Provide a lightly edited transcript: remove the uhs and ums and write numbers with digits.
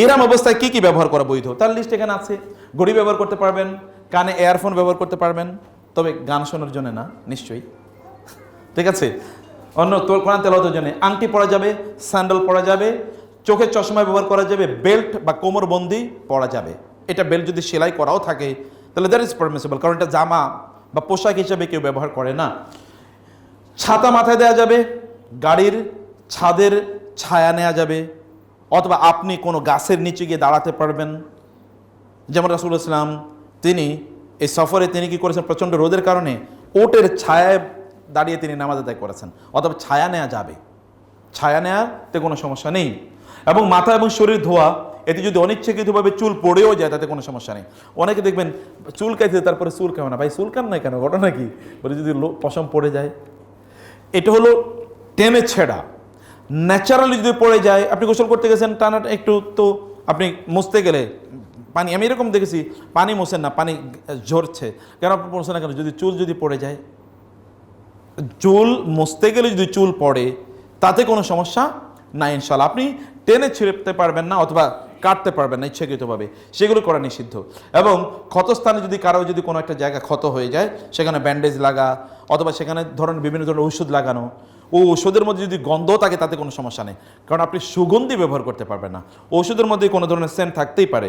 এরম অবস্থায় কি কি ব্যবহার করা বৈধ তার লিস্ট এখানে আছে। ঘড়ি ব্যবহার করতে পারবেন, কানে এয়ারফোন ব্যবহার করতে পারবেন, তবে গান শোনার জন্য না নিশ্চয়ই, ঠিক আছে। অন্য কোরআন তেলাওয়াতের জন্য আংটি পরা যাবে, স্যান্ডেল পরা যাবে, চোখের চশমা ব্যবহার করা যাবে, বেল্ট বা কোমরবন্দি পরা যাবে। এটা বেল্ট যদি সেলাই করাও থাকে তাহলে দ্যাট ইজ পারমিসিবল, কারণ এটা জামা বা পোশাক হিসেবে কেউ ব্যবহার করে না। ছাতা মাথায় দেওয়া যাবে, গাড়ির ছাদের ছায়া নেওয়া যাবে, অথবা আপনি কোনো গাছের নিচে গিয়ে দাঁড়াতে পারবেন। যেমন রাসূলুল্লাহ সাল্লাল্লাহু আলাইহি ওয়াসাল্লাম তিনি এই সফরে তিনি কি করেছেন, প্রচণ্ড রোদের কারণে ওটের ছায়ায় দাঁড়িয়ে তিনি নামাজ আদায় করেছেন, অথবা ছায়া নেওয়া যাবে, ছায়া নেওয়াতে কোনো সমস্যা নেই। এবং মাথা এবং শরীর ধোয়া, এতে যদি অনিচ্ছাকৃতভাবে চুল পড়েও যায় তাতে কোনো সমস্যা নেই। অনেকে দেখবেন চুল কাইতে তারপরে চুল কামে না, ভাই চুল কান নাই কেন, ঘটনা কি, বলে যদি পশম পড়ে যায়। এটা হলো টেনে ছেঁড়া, ন্যাচারালি যদি পড়ে যায়, আপনি গোসল করতে গেছেন টানা একটু, তো আপনি মুছতে গেলে পানি, আমি এরকম দেখেছি পানি মোছেন না, পানি ঝরছে কেন, আপনি পড়ছেন না কেন, যদি চুল যদি পড়ে যায়, চুল মুছতে গেলে যদি চুল পড়ে তাতে কোনো সমস্যা নাই ইনশাল্লাহ। আপনি টেনে ছিঁড়তে পারবেন না অথবা কাটতে পারবেন না ইচ্ছাকৃতভাবে, সেগুলো করা নিষিদ্ধ। এবং ক্ষতস্থানে যদি কারো যদি কোনো একটা জায়গা ক্ষত হয়ে যায় সেখানে ব্যান্ডেজ লাগা, অথবা সেখানে ধরেন বিভিন্ন ধরনের ওষুধ লাগানো, ও ওষুধের মধ্যে যদি গন্ধ থাকে তাতে কোনো সমস্যা নেই, কারণ আপনি সুগন্ধি ব্যবহার করতে পারবেন না, ওষুধের মধ্যে কোনো ধরনের সেন্ট থাকতেই পারে,